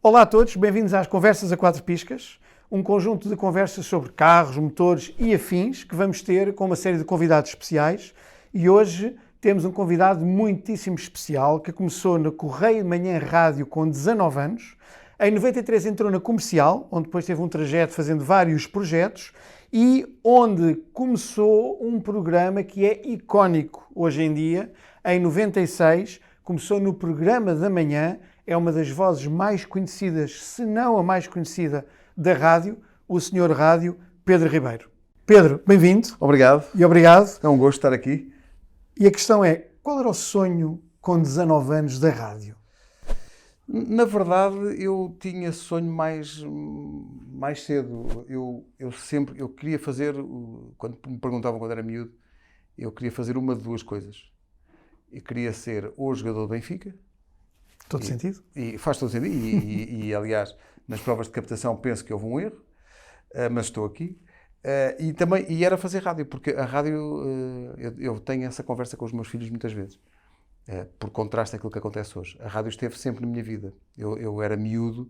Olá a todos, bem-vindos às Conversas a Quatro Piscas, um conjunto de conversas sobre carros, motores e afins que vamos ter com uma série de convidados especiais. E hoje temos um convidado muitíssimo especial que começou na Correio de Manhã Rádio com 19 anos. Em 93 entrou na Comercial, onde depois teve um trajeto fazendo vários projetos e onde começou um programa que é icónico hoje em dia. Em 96 começou no Programa da Manhã. É uma das vozes mais conhecidas, se não a mais conhecida, da rádio, o Senhor Rádio, Pedro Ribeiro. Pedro, bem-vindo. Obrigado. E obrigado. É um gosto estar aqui. E a questão é, qual era o sonho com 19 anos da rádio? Na verdade, eu tinha sonho mais cedo. Eu queria fazer, quando me perguntavam quando era miúdo, eu queria fazer uma de duas coisas. Eu queria ser ou jogador do Benfica. Todo sentido? E faz todo sentido. Aliás, nas provas de captação penso que houve um erro, mas estou aqui. E era fazer rádio, porque a rádio, eu tenho essa conversa com os meus filhos muitas vezes, por contraste àquilo que acontece hoje. A rádio esteve sempre na minha vida. Eu era miúdo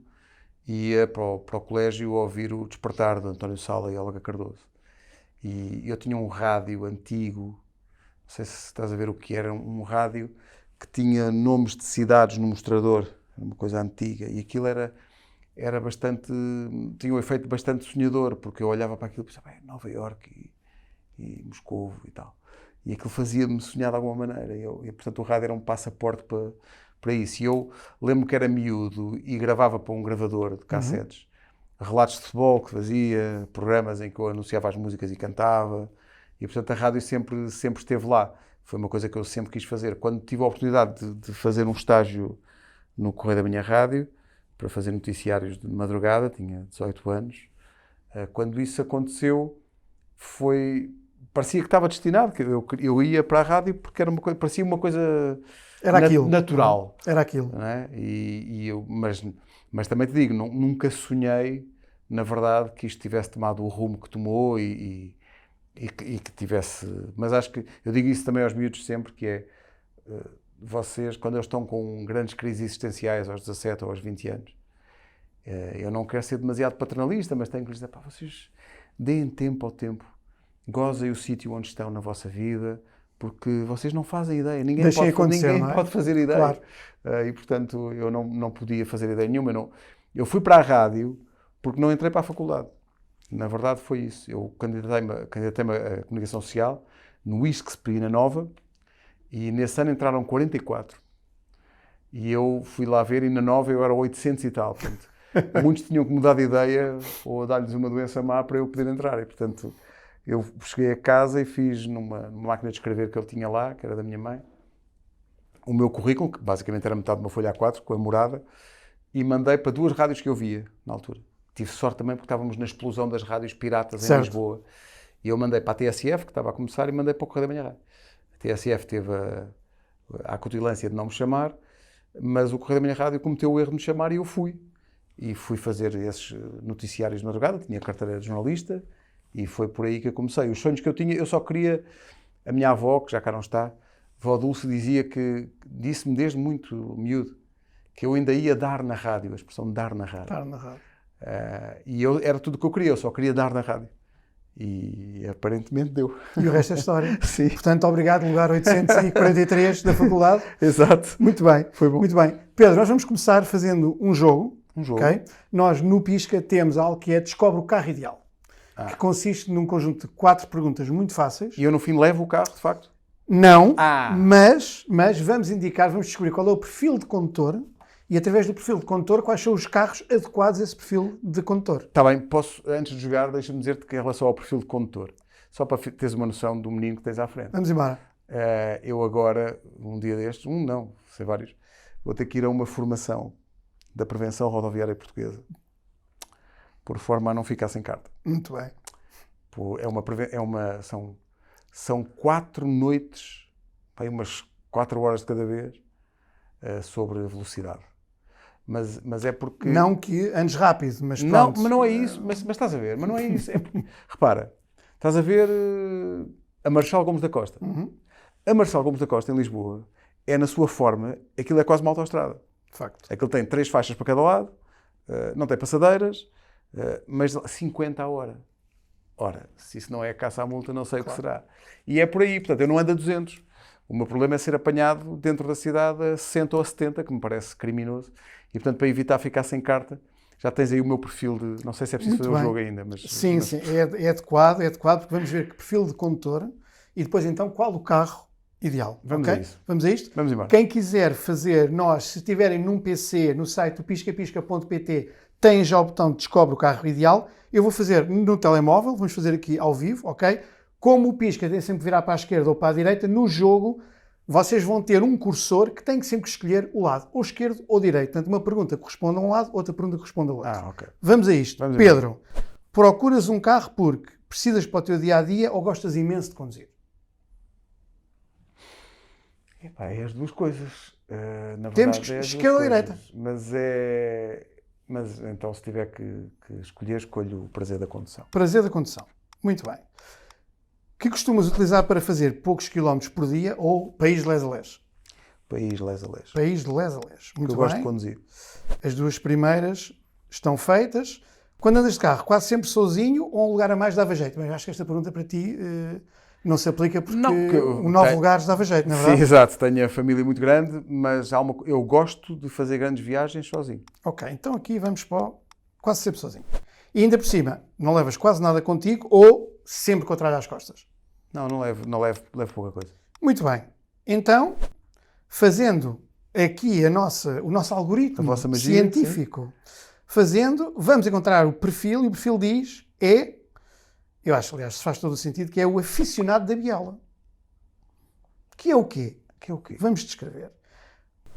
e ia para o colégio ouvir o Despertar de António Sala e Olga Cardoso. E eu tinha um rádio antigo, não sei se estás a ver o que era, um rádio que tinha nomes de cidades no mostrador, uma coisa antiga, e aquilo era bastante, tinha um efeito bastante sonhador, porque eu olhava para aquilo e pensava, Nova Iorque e Moscovo e tal. E aquilo fazia-me sonhar de alguma maneira, e portanto o rádio era um passaporte para isso. E eu lembro que era miúdo e gravava para um gravador de cassetes, relatos de futebol que fazia, programas em que eu anunciava as músicas e cantava, e portanto a rádio sempre esteve lá. Foi uma coisa que eu sempre quis fazer. Quando tive a oportunidade de fazer um estágio no Correio da Manhã Rádio, para fazer noticiários de madrugada, tinha 18 anos, quando isso aconteceu, parecia que estava destinado, que eu ia para a rádio porque parecia uma coisa natural. Era aquilo. Não é? Mas também te digo, nunca sonhei, na verdade, que isto tivesse tomado o rumo que tomou e que tivesse... Mas acho que, eu digo isso também aos miúdos sempre, que é, vocês, quando eles estão com grandes crises existenciais aos 17 ou aos 20 anos, eu não quero ser demasiado paternalista, mas tenho que lhes dizer, vocês deem tempo ao tempo, gozem o sítio onde estão na vossa vida, porque vocês não fazem ideia, ninguém pode fazer ideia. Claro. E portanto, eu não podia fazer ideia nenhuma. Eu fui para a rádio porque não entrei para a faculdade. Na verdade foi isso. Eu candidatei-me a comunicação social no ISCSP na Nova e nesse ano entraram 44. E eu fui lá ver e na Nova eu era 800 e tal. Portanto, muitos tinham que mudar de ideia ou dar-lhes uma doença má para eu poder entrar. E portanto eu cheguei a casa e fiz numa máquina de escrever que ele tinha lá, que era da minha mãe, o meu currículo, que basicamente era metade de uma folha A4 com a morada, e mandei para duas rádios que eu via na altura. Tive sorte também porque estávamos na explosão das rádios piratas em Lisboa. E eu mandei para a TSF, que estava a começar, e mandei para o Correio da Manhã Rádio. A TSF teve a acutilância de não me chamar, mas o Correio da Manhã Rádio cometeu o erro de me chamar e eu fui. E fui fazer esses noticiários de madrugada, tinha carteira de jornalista, e foi por aí que eu comecei. Os sonhos que eu tinha, eu só queria... A minha avó, que já cá não está, vó Dulce, disse-me desde muito miúdo, que eu ainda ia dar na rádio, a expressão dar na rádio. Dar na rádio. Era tudo o que eu queria, eu só queria dar na rádio. E aparentemente deu. E o resto é história. Sim. Portanto, obrigado, lugar 843 da faculdade. Exato. Muito bem. Foi bom. Muito bem. Pedro, nós vamos começar fazendo um jogo. Okay? Nós, no Pisca, temos algo que é Descobre o Carro Ideal. Que consiste num conjunto de 4 perguntas muito fáceis. E eu, no fim, levo o carro, de facto? Não, mas vamos descobrir qual é o perfil de condutor e, através do perfil de condutor, quais são os carros adequados a esse perfil de condutor. Está bem, antes de jogar, deixa-me dizer-te que em relação ao perfil de condutor, só para teres uma noção do menino que tens à frente. Vamos embora. Eu agora, um dia destes, sei vários, vou ter que ir a uma formação da Prevenção Rodoviária Portuguesa, por forma a não ficar sem carta. Muito bem. São 4 noites, umas 4 horas de cada vez, sobre velocidade. Mas é porque... Não que andes rápido, mas pronto. Não, mas não é isso. Mas estás a ver, mas não é isso. Repara, estás a ver a Marechal Gomes da Costa. A Marechal Gomes da Costa, em Lisboa, na sua forma, aquilo é quase uma autoestrada. De facto. Aquilo tem 3 faixas para cada lado, não tem passadeiras, mas 50 a hora. Ora, se isso não é caça à multa, não sei o que será. E é por aí, portanto, eu não ando a 200. O meu problema é ser apanhado dentro da cidade a 60 ou a 70, que me parece criminoso. E, portanto, para evitar ficar sem carta, já tens aí o meu perfil de... Não sei se é preciso fazer o jogo ainda, mas... Sim, sim, é adequado, porque vamos ver que perfil de condutor e depois, então, qual o carro ideal. Vamos a isso. Vamos a isto? Vamos embora. Quem quiser fazer, se estiverem num PC, no site do piscapisca.pt, tem já o botão de descobre o carro ideal. Eu vou fazer no telemóvel, vamos fazer aqui ao vivo, ok? Como o pisca tem sempre que virar para a esquerda ou para a direita, no jogo vocês vão ter um cursor que tem que sempre escolher o lado, ou esquerdo ou direito. Portanto, uma pergunta corresponde a um lado, outra pergunta corresponde ao outro. Ok. Vamos a isto. Pedro, procuras um carro porque precisas para o teu dia-a-dia ou gostas imenso de conduzir? É as duas coisas. Na verdade, temos que esquerda ou direita. Mas então, se tiver que escolher, escolho o prazer da condução. Prazer da condução. Muito bem. Que costumas utilizar para fazer poucos quilómetros por dia ou país de les a les? País de les a les. País de les a les. Muito bem. Eu gosto de conduzir. As duas primeiras estão feitas. Quando andas de carro, quase sempre sozinho ou um lugar a mais dava jeito? Mas acho que esta pergunta para ti não se aplica porque o 9 lugares dava jeito, não é verdade? Sim, exato. Tenho a família muito grande, mas eu gosto de fazer grandes viagens sozinho. Ok, então aqui vamos para quase sempre sozinho. E ainda por cima, não levas quase nada contigo ou sempre com a tralha às costas? Não levo pouca coisa. Muito bem. Então, fazendo aqui o nosso algoritmo científico, vamos encontrar o perfil, e o perfil diz eu acho, aliás, se faz todo o sentido, que é o aficionado da biela. Que é o quê? Vamos descrever.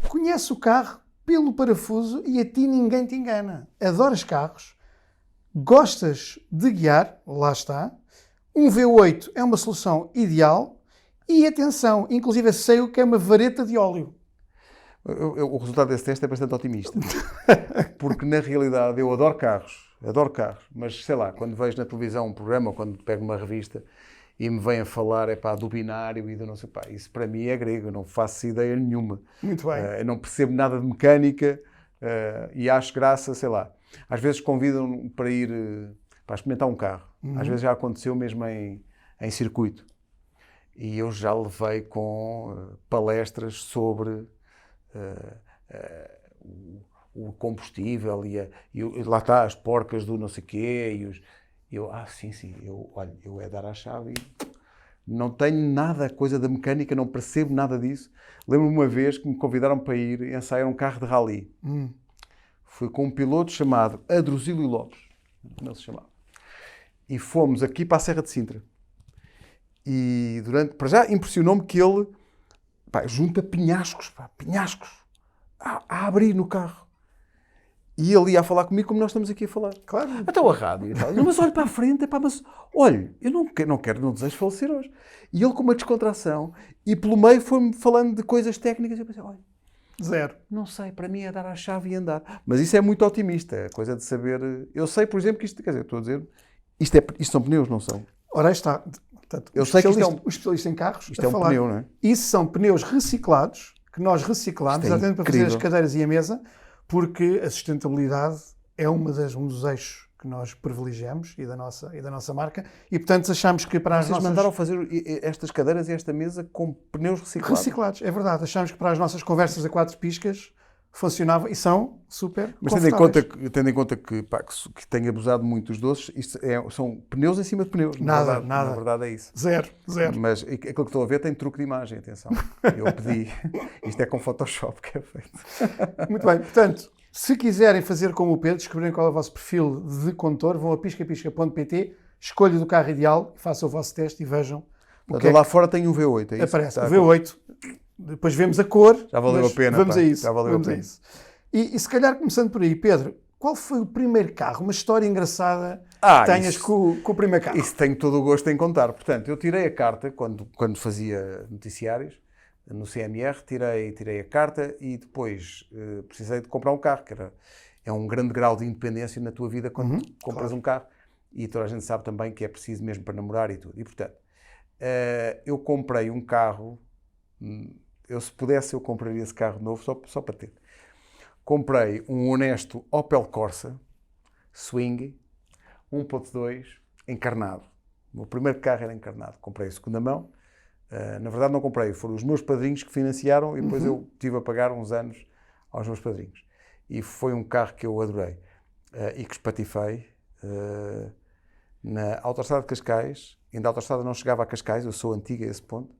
Conhece o carro pelo parafuso e a ti ninguém te engana. Adoras carros, gostas de guiar, lá está. Um V8 é uma solução ideal e, atenção, inclusive sei o que é uma vareta de óleo. O resultado desse teste é bastante otimista. Porque, na realidade, eu adoro carros, mas, sei lá, quando vejo na televisão um programa ou quando pego uma revista e me vêm a falar do binário e do não sei, isso para mim é grego, eu não faço ideia nenhuma. Muito bem. Eu não percebo nada de mecânica e acho graça, sei lá. Às vezes convidam-me para ir para experimentar um carro. Às vezes já aconteceu mesmo em circuito. E eu já levei com palestras sobre o combustível e lá está, as porcas do não sei quê. Eu é dar à chave e não tenho nada, coisa da mecânica, não percebo nada disso. Lembro-me uma vez que me convidaram para ir ensaiar um carro de rally. Fui com um piloto chamado Adrosílio Lopes, não se chamava. E fomos aqui para a Serra de Sintra. E para já impressionou-me que ele junta penhascos a abrir no carro. E ele ia a falar comigo como nós estamos aqui a falar. Claro. Então a rádio e tal. Mas olha para a frente, mas olha, eu não desejo falecer hoje. E ele com uma descontração e pelo meio foi-me falando de coisas técnicas e eu pensei, olha, zero. Não sei, para mim é dar à chave e andar. Mas isso é muito otimista, a coisa de saber... Eu sei, por exemplo, que isto, quer dizer, estou a dizer, isto são pneus, não são? Ora, aí está. Portanto, eu sei que isto o especialista em carros isto é um pneu, não é? Isso são pneus reciclados, que nós reciclamos, exatamente para fazer as cadeiras e a mesa, porque a sustentabilidade é um dos eixos que nós privilegiamos e da nossa marca, e portanto achamos que para as nossas... Vocês mandaram fazer estas cadeiras e esta mesa com pneus reciclados? Reciclados, é verdade. Achamos que para as nossas conversas a 4 piscas funcionava e são super mas tendo em conta que tenho abusado muito dos doces, são pneus em cima de pneus. Nada. Na verdade é isso. Zero. Mas aquilo que estou a ver tem truque de imagem, atenção. Eu pedi. Isto é com Photoshop que é feito. Muito bem. Portanto, se quiserem fazer como o Pedro, descobrirem qual é o vosso perfil de condutor, vão a piscapisca.pt, escolham do carro ideal, façam o vosso teste e vejam. Lá fora tem um V8, é isso? Aparece o V8. Depois vemos a cor. Já valeu a pena. Vamos a isso. Já valeu a pena. E se calhar começando por aí, Pedro, qual foi o primeiro carro? Uma história engraçada que tenhas com o primeiro carro? Isso tenho todo o gosto em contar. Portanto, eu tirei a carta quando fazia noticiários no CMR, tirei a carta e depois precisei de comprar um carro, é um grande grau de independência na tua vida quando compras um carro. E toda a gente sabe também que é preciso mesmo para namorar e tudo. E portanto, eu comprei um carro... se pudesse, eu compraria esse carro novo só para ter. comprei um honesto Opel Corsa Swing 1.2 encarnado. O meu primeiro carro era encarnado. Comprei de segunda mão. Na verdade não comprei, foram os meus padrinhos que financiaram e depois eu tive a pagar uns anos aos meus padrinhos. E foi um carro que eu adorei e que espatifei na autoestrada de Cascais. Ainda a autoestrada não chegava a Cascais, eu sou antigo a esse ponto.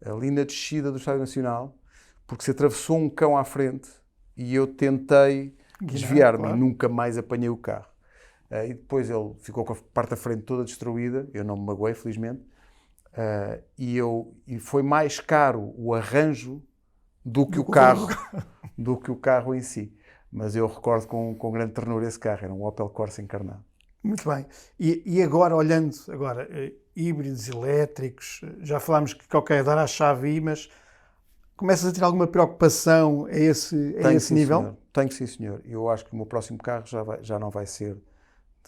Ali na descida do Estádio Nacional, porque se atravessou um cão à frente e eu tentei desviar-me, claro. E nunca mais apanhei o carro. E depois ele ficou com a parte da frente toda destruída, eu não me magoei, felizmente, e foi mais caro o arranjo do que o carro em si. Mas eu recordo com grande ternura esse carro, era um Opel Corsa encarnado. Muito bem. E agora, olhando híbridos elétricos, já falámos que ok, dar a chave aí, mas começas a ter alguma preocupação a esse nível? Senhor. Tenho, sim, senhor. Eu acho que o meu próximo carro já não vai ser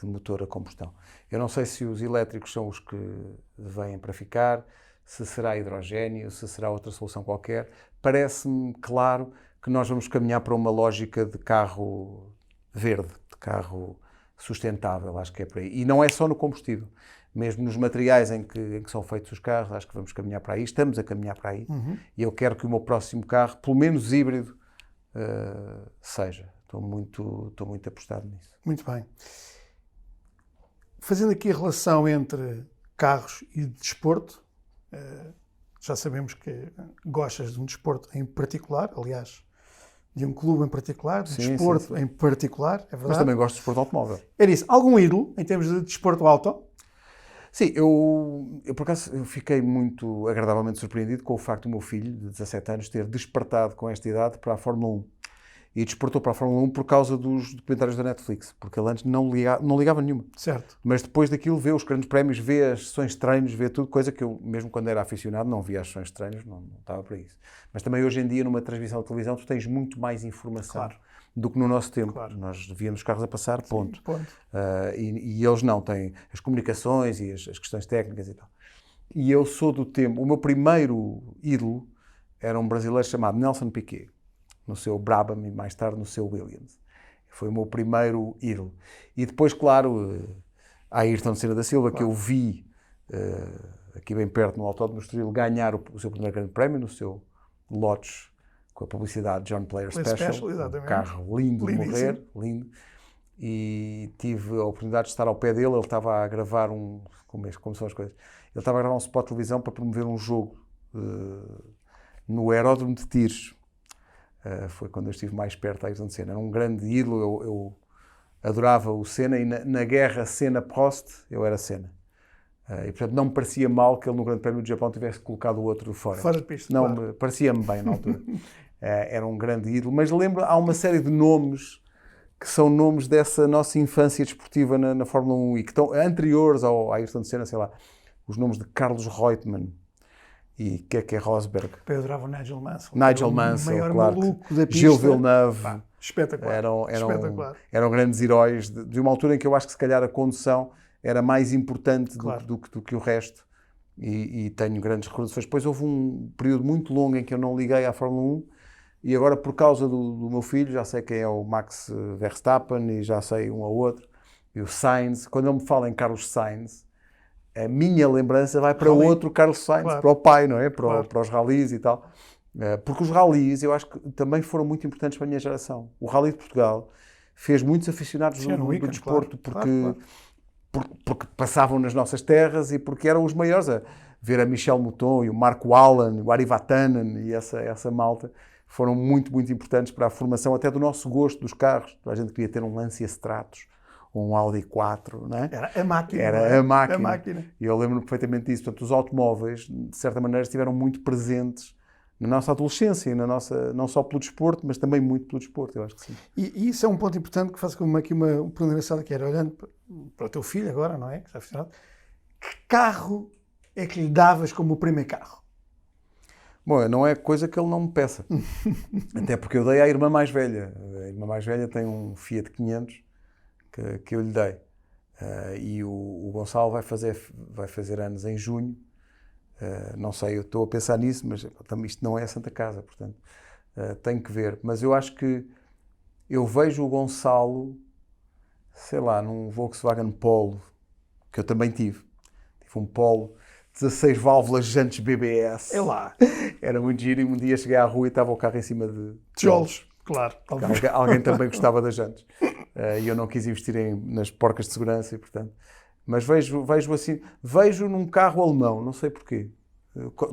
de motor a combustão. Eu não sei se os elétricos são os que vêm para ficar, se será hidrogénio, se será outra solução qualquer. Parece-me claro que nós vamos caminhar para uma lógica de carro verde, de carro sustentável, acho que é por aí. E não é só no combustível. Mesmo nos materiais em que são feitos os carros, acho que vamos caminhar para aí, estamos a caminhar para aí. E eu quero que o meu próximo carro, pelo menos híbrido, seja. Estou muito apostado nisso. Muito bem. Fazendo aqui a relação entre carros e desporto, já sabemos que gostas de um desporto em particular, aliás, de um clube em particular, de desporto em particular, é verdade? Mas também gosto de desporto automóvel. Era isso. Algum ídolo em termos de desporto auto? Sim, eu por acaso eu fiquei muito agradavelmente surpreendido com o facto do meu filho, de 17 anos, ter despertado com esta idade para a Fórmula 1. E despertou para a Fórmula 1 por causa dos documentários da Netflix, porque ele antes não ligava nenhuma. Certo. Mas depois daquilo vê os grandes prémios, vê as sessões de treinos, vê tudo, coisa que eu, mesmo quando era aficionado, não via as sessões de treinos, não estava para isso. Mas também hoje em dia, numa transmissão de televisão, tu tens muito mais informação do que no nosso tempo. Claro. Nós víamos os carros a passar, ponto. E eles não, têm as comunicações e as questões técnicas e tal. E eu sou do tempo, o meu primeiro ídolo era um brasileiro chamado Nelson Piquet, no seu Brabham e mais tarde no seu Williams. Foi o meu primeiro ídolo. E depois, claro, a Ayrton Senna da Silva, que eu vi aqui bem perto no Autódromo do Estoril, ganhar o seu primeiro grande prémio no seu Lotus, com a publicidade John Player Special, um carro lindo de morrer, lindo. E tive a oportunidade de estar ao pé dele, ele estava a gravar como são as coisas, ele estava a gravar um spot de televisão para promover um jogo no aeródromo de Tires. Foi quando eu estive mais perto da Ayrton Senna. Era um grande ídolo, eu adorava o Senna e na guerra Senna-Prost eu era Senna. E portanto não me parecia mal que ele no Grande Prémio do Japão tivesse colocado o outro fora. Fora de pista, não, claro. Parecia-me bem na altura. Era um grande ídolo, mas lembro, há uma série de nomes que são nomes dessa nossa infância desportiva na Fórmula 1 e que estão anteriores ao Ayrton Senna, sei lá, os nomes de Carlos Reutemann e Keke Rosberg. Eu adorava o Nigel Mansell. Nigel Mansell, o maior claro. Maluco da pista. Gilles Villeneuve. Espetacular. Espetacular. Eram grandes heróis de uma altura em que eu acho que se calhar a condução era mais importante do que o resto. E tenho grandes recordações. Depois houve um período muito longo em que eu não liguei à Fórmula 1 e agora por causa do meu filho já sei quem é o Max Verstappen e já sei um ou outro. E o Sainz. Quando ele me fala em Carlos Sainz, a minha lembrança vai para outro Carlos Sainz, para o pai, não é? Para os rallies e tal. Porque os rallies, eu acho que também foram muito importantes para a minha geração. O Rally de Portugal fez muitos aficionados do desporto, porque passavam nas nossas terras e porque eram os maiores. A ver a Michel Mouton e o Marco Allen, o Ari Vatanen e essa malta foram muito, muito importantes para a formação até do nosso gosto dos carros. A gente queria ter um Lancia Stratos, um Audi 4, não é? Era a máquina. Era a máquina. E eu lembro-me perfeitamente disso. Portanto, os automóveis, de certa maneira, estiveram muito presentes na nossa adolescência, não só pelo desporto, mas também muito pelo desporto, eu acho que sim. E isso é um ponto importante que faz aqui uma pergunta engraçada, que era, olhando para o teu filho agora, não é? Que está aficionado, que carro é que lhe davas como o primeiro carro? Bom, não é coisa que ele não me peça. Até porque eu dei à irmã mais velha. A irmã mais velha tem um Fiat 500 que eu lhe dei. E o Gonçalo vai fazer anos em junho. Não sei, eu estou a pensar nisso, mas isto não é a Santa Casa, portanto, tenho que ver. Mas eu acho que eu vejo o Gonçalo, sei lá, num Volkswagen Polo, que eu também tive. Tive um Polo, 16 válvulas, jantes BBS. É lá. Era muito giro e um dia cheguei à rua e estava o carro em cima de Tijolos, claro. Alguém também gostava das jantes. E eu não quis investir nas porcas de segurança e, portanto... Mas vejo assim, vejo num carro alemão, não sei porquê.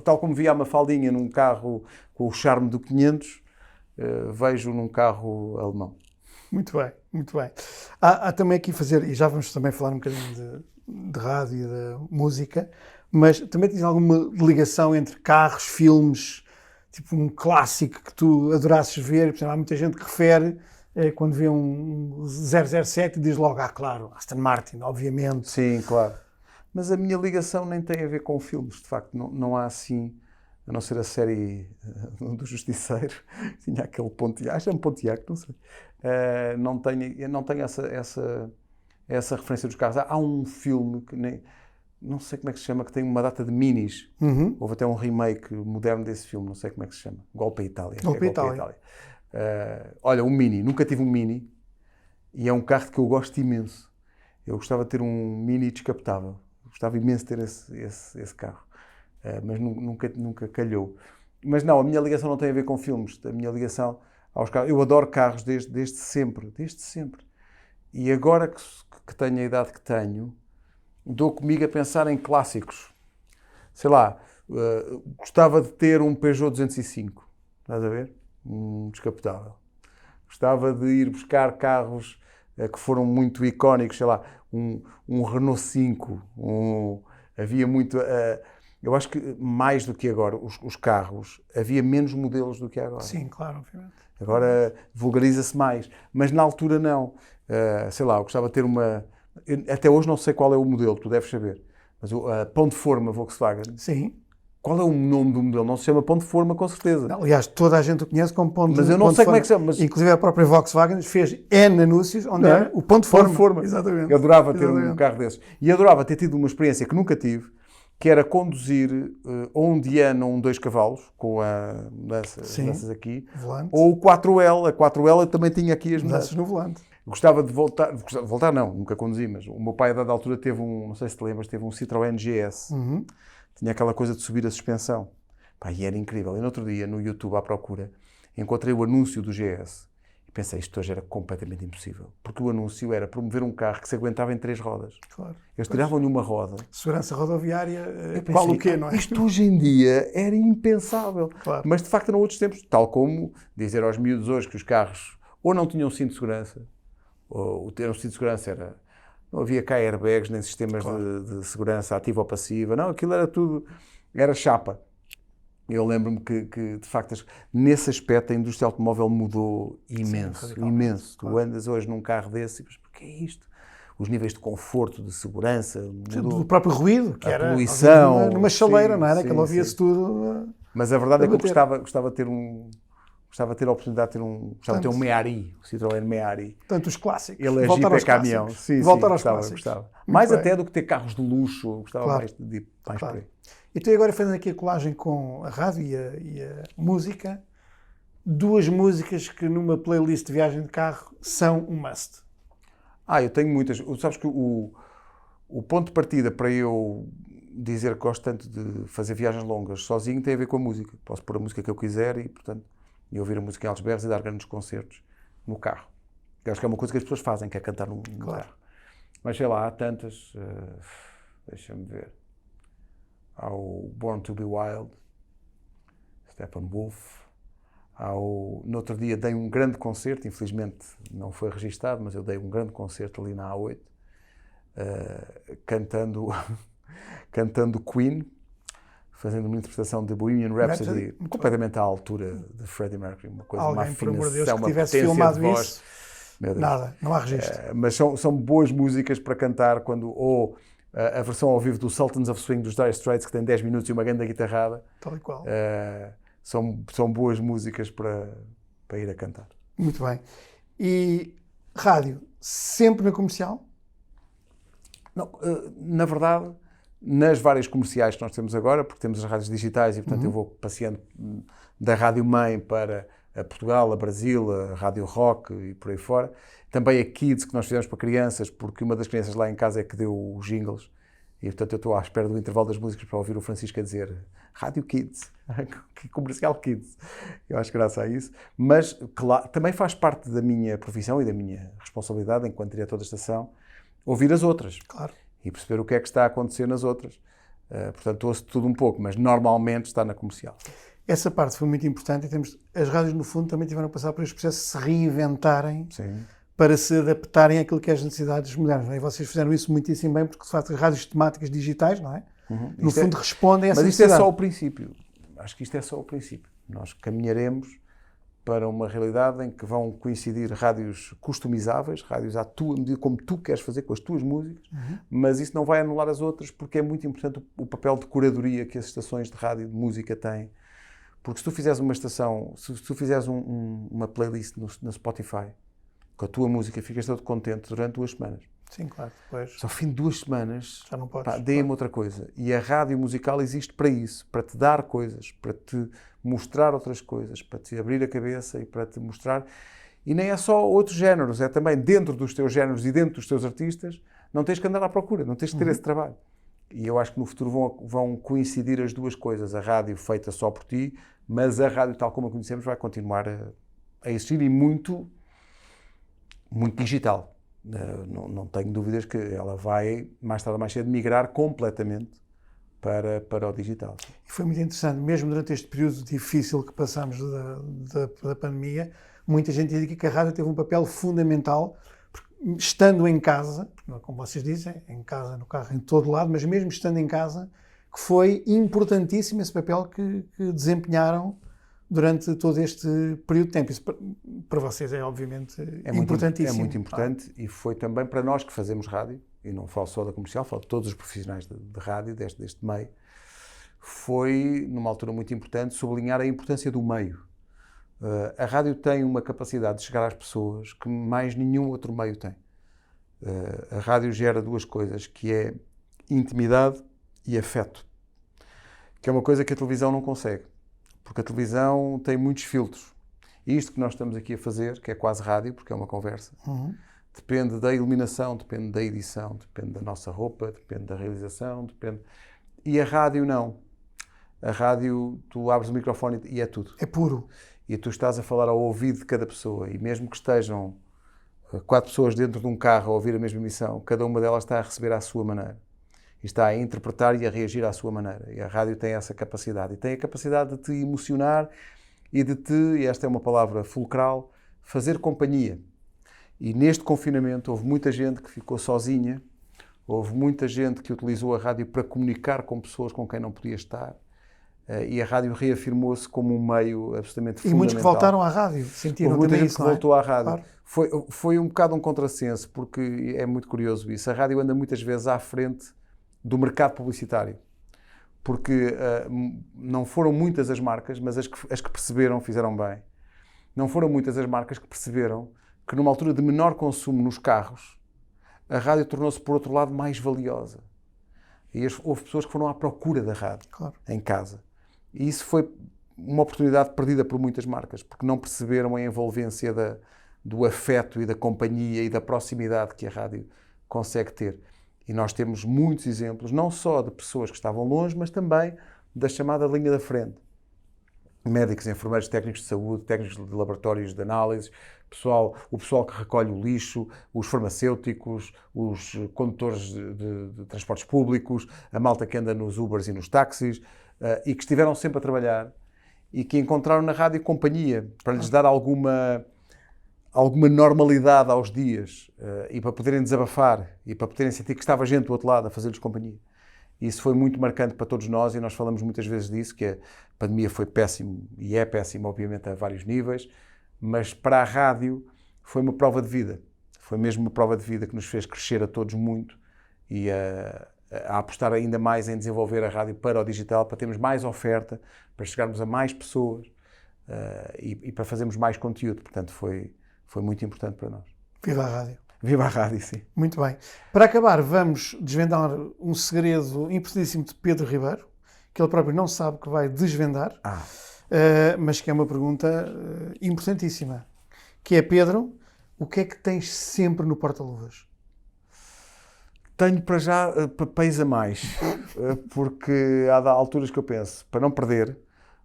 Tal como via a Mafaldinha num carro com o charme do 500, vejo num carro alemão. Muito bem, muito bem. Há também aqui fazer, e já vamos também falar um bocadinho de rádio e de música, mas também tens alguma ligação entre carros, filmes, tipo um clássico que tu adorasses ver? Por exemplo, há muita gente que refere, quando vê um 007 e diz logo, claro, Aston Martin, obviamente. Sim, claro. Mas a minha ligação nem tem a ver com filmes, de facto. Não há assim, a não ser a série do Justiceiro, tinha aquele Pontiac, acho que é um Pontiac, não sei. Não tenho essa referência dos carros. Há um filme que não sei como é que se chama, que tem uma data de minis. Uhum. Houve até um remake moderno desse filme, não sei como é que se chama. Golpe à Itália. Golpe à Itália. Olha, um Mini. Nunca tive um Mini e é um carro que eu gosto imenso. Eu gostava de ter um Mini descapotável. Gostava imenso de ter esse carro. Mas nunca calhou. Mas não, a minha ligação não tem a ver com filmes. A minha ligação aos carros... Eu adoro carros desde sempre. Desde sempre. E agora que tenho a idade que tenho, dou comigo a pensar em clássicos. Sei lá, gostava de ter um Peugeot 205. Estás a ver? Um descapotável. Gostava de ir buscar carros que foram muito icónicos, sei lá, um Renault 5. Havia muito... eu acho que mais do que agora, os carros, havia menos modelos do que agora. Sim, claro, obviamente. Agora vulgariza-se mais, mas na altura não. Sei lá, eu gostava de ter uma... Até hoje não sei qual é o modelo, tu deves saber. Mas a Pão de Forma Volkswagen. Sim. Qual é o nome do modelo? Não se chama Pão de Forma, com certeza. Não, aliás, toda a gente o conhece como Pão de Forma. Mas eu não sei como é que se chama. Mas... Inclusive a própria Volkswagen fez N anúncios onde era o Pão de Forma. Exatamente. Eu adorava ter um carro desses. E adorava ter tido uma experiência que nunca tive, que era conduzir ou um Diana ou um 2 cavalos, com dessas aqui, volante. Ou o 4L. A 4L eu também tinha aqui as mudanças no volante. Gostava de voltar não, nunca conduzi, mas o meu pai a dada altura teve não sei se te lembras, teve um Citroën GS. Uhum. Tinha aquela coisa de subir a suspensão. E era incrível. E no outro dia, no YouTube, à procura, encontrei o anúncio do GS. E pensei, isto hoje era completamente impossível. Porque o anúncio era promover um carro que se aguentava em 3 rodas. Claro. Eles tiravam-lhe uma roda. Segurança rodoviária, qual o quê, não é? Isto hoje em dia era impensável. Claro. Mas, de facto, eram outros tempos. Tal como dizer aos miúdos hoje que os carros ou não tinham cinto de segurança, ou ter um cinto de segurança era... Não havia cá airbags, nem sistemas de segurança ativa ou passiva. Não, aquilo era tudo... Era chapa. Eu lembro-me que, de facto, nesse aspecto a indústria automóvel mudou imenso. Sim, imenso. Claro. Tu andas hoje num carro desse e pensas, porque é isto? Os níveis de conforto, de segurança... Mudou. Do próprio ruído, que era poluição, numa chaleira, sim, não era? Sim, que ouvia-se tudo... Mas a verdade é que eu gostava de ter Gostava de ter a oportunidade de ter Gostava de ter um Meari, o Citroën Meari. Portanto, os clássicos. Ele é Jeep, é caminhão. Sim, voltar aos clássicos. Gostava. Mais até do que ter carros de luxo. Gostava mais de ir mais por aí. E tu agora fazendo aqui a colagem com a rádio e a música, 2 músicas que numa playlist de viagem de carro são um must. Eu tenho muitas. Sabes que o ponto de partida para eu dizer que gosto tanto de fazer viagens longas sozinho tem a ver com a música. Posso pôr a música que eu quiser e, portanto, ouvir a música em altos berros e dar grandes concertos no carro. Eu acho que é uma coisa que as pessoas fazem, que é cantar no carro. Mas sei lá, há tantas. Deixa-me ver. Há o Born to be Wild, Steppenwolf. No outro dia dei um grande concerto, infelizmente não foi registado, mas eu dei um grande concerto ali na A8, cantando Queen, fazendo uma interpretação de Bohemian Rhapsody completamente à altura de Freddie Mercury, uma coisa, uma afinação, por amor de Deus, uma que tivesse potência filmado de voz. Isso, nada, não há registro. Mas são boas músicas para cantar ou a versão ao vivo do Sultans of Swing dos Dire Straits, que tem 10 minutos e uma grande guitarrada. Tal e qual. São boas músicas para ir a cantar. Muito bem. E rádio, sempre na comercial? Não, na verdade, nas várias comerciais que nós temos agora, porque temos as rádios digitais e, portanto, eu vou passeando da rádio mãe para a Portugal, a Brasil, a Rádio Rock e por aí fora. Também a Kids, que nós fizemos para crianças, porque uma das crianças lá em casa é que deu os jingles. E, portanto, eu estou à espera do intervalo das músicas para ouvir o Francisco a dizer Rádio Kids, que comercial Kids. Eu acho graça a isso. Mas, claro, também faz parte da minha profissão e da minha responsabilidade, enquanto diretor da estação, ouvir as outras. Claro. E perceber o que é que está a acontecer nas outras. Portanto, ouço tudo um pouco, mas normalmente está na comercial. Essa parte foi muito importante. As rádios, no fundo, também tiveram a passar por este processo de se reinventarem. Sim. Para se adaptarem àquilo que é as necessidades modernas. E vocês fizeram isso muitíssimo bem, porque de facto as rádios temáticas digitais, não é? No fundo respondem a essa necessidade. Mas isto é só o princípio. Acho que isto é só o princípio. Nós caminharemos para uma realidade em que vão coincidir rádios customizáveis, rádios à tua medida, como tu queres fazer com as tuas músicas, mas isso não vai anular as outras, porque é muito importante o papel de curadoria que as estações de rádio de música têm. Porque se tu fizeres uma estação, se tu fizeres uma playlist no Spotify, com a tua música, ficas todo contente durante 2 semanas. Sim, claro. Depois só ao fim de 2 semanas, já não podes. dê-me outra coisa. E a rádio musical existe para isso, para te dar coisas, para te mostrar outras coisas, para te abrir a cabeça e para te mostrar. E nem é só outros géneros, é também dentro dos teus géneros e dentro dos teus artistas, não tens que andar à procura, não tens que ter esse trabalho. E eu acho que no futuro vão coincidir as duas coisas, a rádio feita só por ti, mas a rádio tal como a conhecemos vai continuar a existir e muito digital. Não tenho dúvidas que ela vai, mais tarde ou mais cedo, migrar completamente para o digital. E foi muito interessante, mesmo durante este período difícil que passámos da pandemia, muita gente indica que a rádio teve um papel fundamental, estando em casa, como vocês dizem, em casa, no carro, em todo lado, mas mesmo estando em casa, que foi importantíssimo esse papel que desempenharam durante todo este período de tempo. Isso para vocês é obviamente importantíssimo. É muito importante e foi também para nós que fazemos rádio, e não falo só da comercial, falo de todos os profissionais de rádio, deste meio, foi, numa altura muito importante, sublinhar a importância do meio. A rádio tem uma capacidade de chegar às pessoas que mais nenhum outro meio tem. A rádio gera 2 coisas, que é intimidade e afeto, que é uma coisa que a televisão não consegue. Porque a televisão tem muitos filtros. E isto que nós estamos aqui a fazer, que é quase rádio, porque é uma conversa, depende da iluminação, depende da edição, depende da nossa roupa, depende da realização, depende... E a rádio não. A rádio, tu abres o microfone e é tudo. É puro. E tu estás a falar ao ouvido de cada pessoa. E mesmo que estejam 4 pessoas dentro de um carro a ouvir a mesma emissão, cada uma delas está a receber à sua maneira. E está a interpretar e a reagir à sua maneira. E a rádio tem essa capacidade. E tem a capacidade de te emocionar e de te, e esta é uma palavra fulcral, fazer companhia. E neste confinamento houve muita gente que ficou sozinha, houve muita gente que utilizou a rádio para comunicar com pessoas com quem não podia estar. E a rádio reafirmou-se como um meio absolutamente fundamental. E muitos que voltaram à rádio, sentiram muita também gente isso, que voltou à rádio. Claro. Foi um bocado um contrassenso, porque é muito curioso isso. A rádio anda muitas vezes à frente do mercado publicitário, porque não foram muitas as marcas, mas as que perceberam fizeram bem. Não foram muitas as marcas que perceberam que numa altura de menor consumo nos carros, a rádio tornou-se, por outro lado, mais valiosa. E houve pessoas que foram à procura da rádio, claro, em casa. E isso foi uma oportunidade perdida por muitas marcas, porque não perceberam a envolvência do afeto e da companhia e da proximidade que a rádio consegue ter. E nós temos muitos exemplos, não só de pessoas que estavam longe, mas também da chamada linha da frente. Médicos, enfermeiros, técnicos de saúde, técnicos de laboratórios de análise, o pessoal que recolhe o lixo, os farmacêuticos, os condutores de transportes públicos, a malta que anda nos Ubers e nos táxis, e que estiveram sempre a trabalhar e que encontraram na rádio companhia para lhes dar alguma normalidade aos dias e para poderem desabafar e para poderem sentir que estava gente do outro lado a fazer-lhes companhia. Isso foi muito marcante para todos nós e nós falamos muitas vezes disso, que a pandemia foi péssimo e é péssimo, obviamente, a vários níveis, mas para a rádio foi uma prova de vida. Foi mesmo uma prova de vida que nos fez crescer a todos muito e a apostar ainda mais em desenvolver a rádio para o digital, para termos mais oferta, para chegarmos a mais pessoas e para fazermos mais conteúdo. Portanto, foi muito importante para nós. Viva a rádio. Viva a rádio, sim. Muito bem. Para acabar, vamos desvendar um segredo importantíssimo de Pedro Ribeiro, que ele próprio não sabe que vai desvendar. mas que é uma pergunta importantíssima, que é, Pedro, o que é que tens sempre no porta-luvas? Tenho para já papéis a mais, porque há alturas que eu penso, para não perder,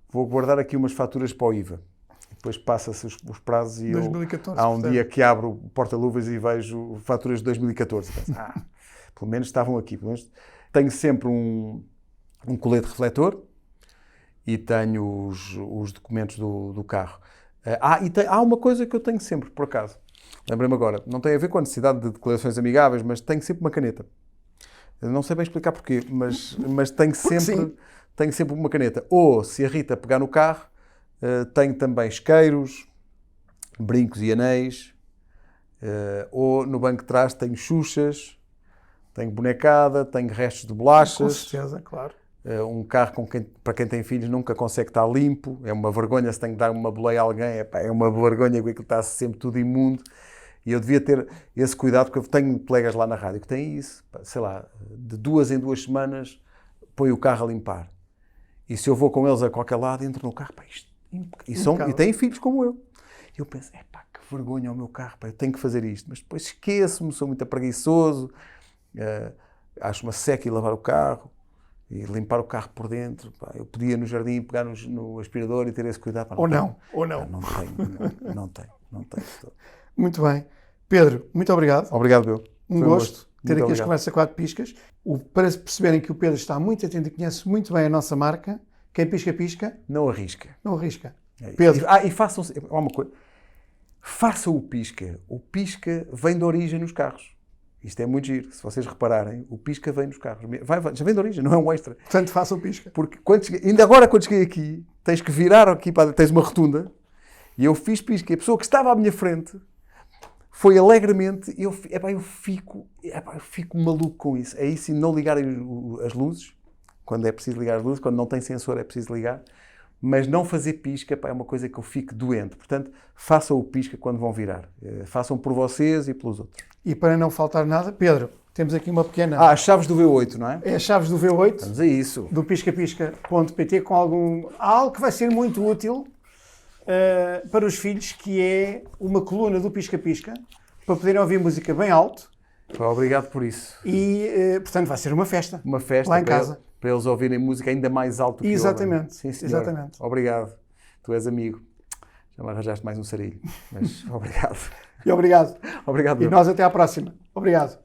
vou guardar aqui umas faturas para o IVA. Depois passa-se os prazos e 2014, há um portanto. dia que abro o porta-luvas e vejo faturas de 2014. Penso, pelo menos estavam aqui. Pelo menos tenho sempre um colete refletor e tenho os documentos do carro. Há uma coisa que eu tenho sempre, por acaso. Lembrei-me agora, não tem a ver com a necessidade de declarações amigáveis, mas tenho sempre uma caneta. Eu não sei bem explicar porquê, mas tenho sempre uma caneta. Ou, se a Rita pegar no carro, tenho também isqueiros, brincos e anéis. Ou no banco de trás tenho xuxas, tenho bonecada, tenho restos de bolachas. Com certeza, claro. Um carro para quem tem filhos nunca consegue estar limpo. É uma vergonha se tenho que dar uma boleia a alguém. É uma vergonha que aquilo está sempre tudo imundo. E eu devia ter esse cuidado, porque eu tenho colegas lá na rádio que têm isso. Sei lá, de 2 em 2 semanas põe o carro a limpar. E se eu vou com eles a qualquer lado, entro no carro. E têm filhos como eu. E eu penso, que vergonha o meu carro. Eu tenho que fazer isto. Mas depois esqueço-me, sou muito preguiçoso. Acho uma seca e lavar o carro. E limpar o carro por dentro. Eu podia no jardim pegar no aspirador e ter esse cuidado. Ou não. Não tenho. Muito bem. Pedro, muito obrigado. Obrigado, eu. Um gosto ter aqui as Conversa 4 Piscas. Para perceberem que o Pedro está muito atento e conhece muito bem a nossa marca, quem pisca, pisca. Não arrisca. Não arrisca. Pedro. E façam uma coisa. Façam o pisca. O pisca vem de origem nos carros. Isto é muito giro. Se vocês repararem, o pisca vem nos carros. Já vem de origem, não é um extra. Portanto, façam o pisca. Porque ainda agora, quando cheguei aqui, tens que virar aqui, tens uma rotunda, e eu fiz pisca. E a pessoa que estava à minha frente foi alegremente. Eu fico maluco com isso. É isso, e não ligarem as luzes, quando é preciso ligar as luzes, quando não tem sensor é preciso ligar. Mas não fazer pisca é uma coisa que eu fico doente. Portanto, façam o pisca quando vão virar. Façam por vocês e pelos outros. E para não faltar nada, Pedro, temos aqui uma pequena... as chaves do V8, não é? É as chaves do V8. Vamos a isso. Do piscapisca.pt com algo que vai ser muito útil para os filhos, que é uma coluna do pisca-pisca, para poderem ouvir música bem alto. Obrigado por isso. E, portanto, vai ser uma festa. Uma festa lá em casa. Para eles ouvirem música ainda mais alto que eu. Exatamente. Sim, senhor. Exatamente. Obrigado. Tu és amigo. Já me arranjaste mais um sarilho. Mas obrigado. E obrigado. Obrigado. E nós até à próxima. Obrigado.